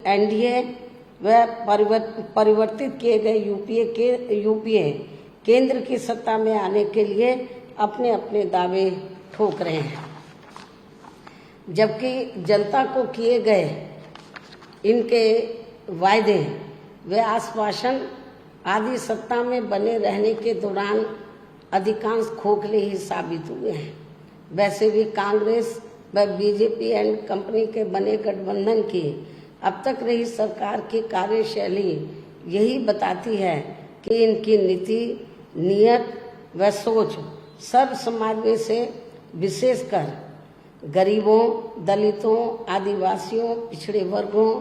NDA व परिवर्तित किए गए यूपीए केंद्र की सत्ता में आने के लिए अपने अपने दावे ठोक रहे हैं, जबकि जनता को किए गए इनके वायदे व आश्वासन आदि सत्ता में बने रहने के दौरान अधिकांश खोखले ही साबित हुए हैं। वैसे भी कांग्रेस व बीजेपी एंड कंपनी के बने गठबंधन की अब तक रही सरकार की कार्यशैली यही बताती है कि इनकी नीति, नियत व सोच सर्व समाज में से विशेषकर गरीबों, दलितों, आदिवासियों, पिछड़े वर्गों,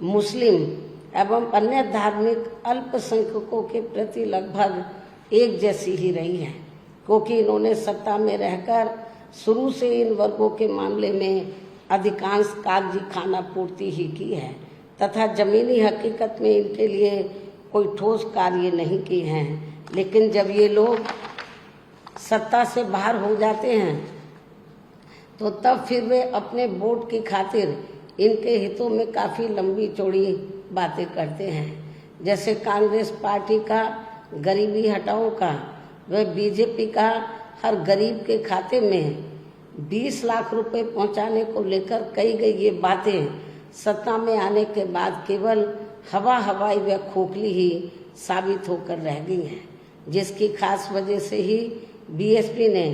मुस्लिम एवं अन्य धार्मिक अल्पसंख्यकों के प्रति लगभग एक जैसी ही रही है, क्योंकि इन्होंने सत्ता में रहकर शुरू से इन वर्गों के मामले में अधिकांश कागजी खाना पूर्ति ही की है तथा जमीनी हकीकत में इनके लिए कोई ठोस कार्य नहीं किए हैं। लेकिन जब ये लोग सत्ता से बाहर हो जाते हैं तो तब फिर वे अपने वोट की खातिर इनके हितों में काफ़ी लंबी चौड़ी बातें करते हैं। जैसे कांग्रेस पार्टी का गरीबी हटाओ का व बीजेपी का हर गरीब के खाते में 20 लाख रुपए पहुंचाने को लेकर कही गई ये बातें सत्ता में आने के बाद केवल हवाई व खोखली ही साबित होकर रह गई हैं, जिसकी खास वजह से ही बीएसपी ने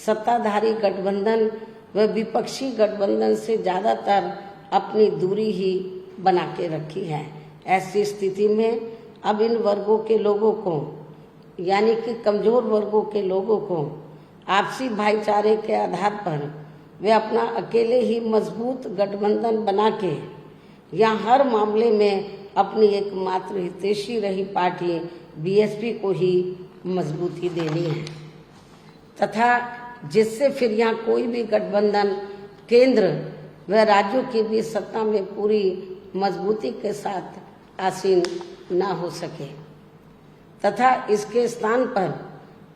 सत्ताधारी गठबंधन व विपक्षी गठबंधन से ज़्यादातर अपनी दूरी ही बना के रखी है। ऐसी स्थिति में अब इन वर्गों के लोगों को, यानी कि कमजोर वर्गों के लोगों को आपसी भाईचारे के आधार पर वे अपना अकेले ही मजबूत गठबंधन बना के या हर मामले में अपनी एकमात्र हितैषी रही पार्टी बीएसपी को ही मजबूती देनी है तथा जिससे फिर यहाँ कोई भी गठबंधन केंद्र व राज्यों की भी सत्ता में पूरी मजबूती के साथ आसीन ना हो सके तथा इसके स्थान पर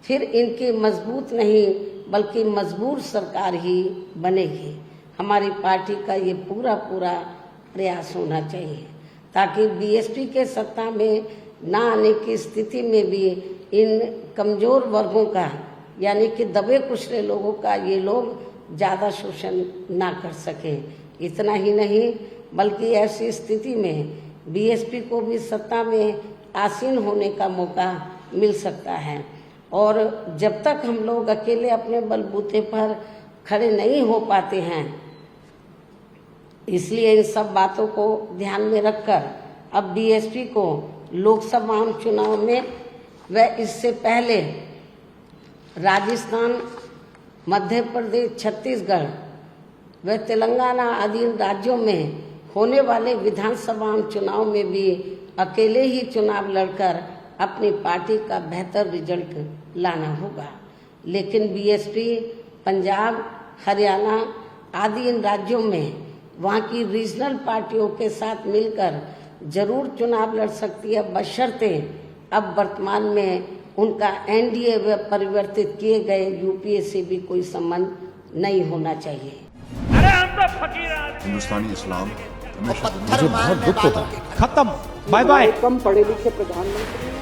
फिर इनकी मजबूत नहीं बल्कि मजबूर सरकार ही बनेगी। हमारी पार्टी का ये पूरा प्रयास होना चाहिए ताकि बीएसपी के सत्ता में ना आने की स्थिति में भी इन कमजोर वर्गों का, यानी कि दबे कुचले लोगों का ये लोग ज़्यादा शोषण ना कर सके। इतना ही नहीं बल्कि ऐसी स्थिति में बीएसपी को भी सत्ता में आसीन होने का मौका मिल सकता है। और जब तक हम लोग अकेले अपने बलबूते पर खड़े नहीं हो पाते हैं, इसलिए इन सब बातों को ध्यान में रखकर अब बीएसपी को लोकसभा चुनाव में व इससे पहले राजस्थान, मध्य प्रदेश, छत्तीसगढ़ व तेलंगाना आदि राज्यों में होने वाले विधानसभा चुनाव में भी अकेले ही चुनाव लड़कर अपनी पार्टी का बेहतर रिजल्ट लाना होगा। लेकिन बीएसपी पंजाब, हरियाणा आदि इन राज्यों में वहाँ की रीजनल पार्टियों के साथ मिलकर जरूर चुनाव लड़ सकती है, बशर्ते अब वर्तमान में उनका एनडीए व परिवर्तित किए गए यूपीए से भी कोई संबंध नहीं होना चाहिए। हिंदुस्तानी इस्लाम मुझे बहुत दुख होता है। खत्म, बाय बाय। कम पढ़े लिखे प्रधानमंत्री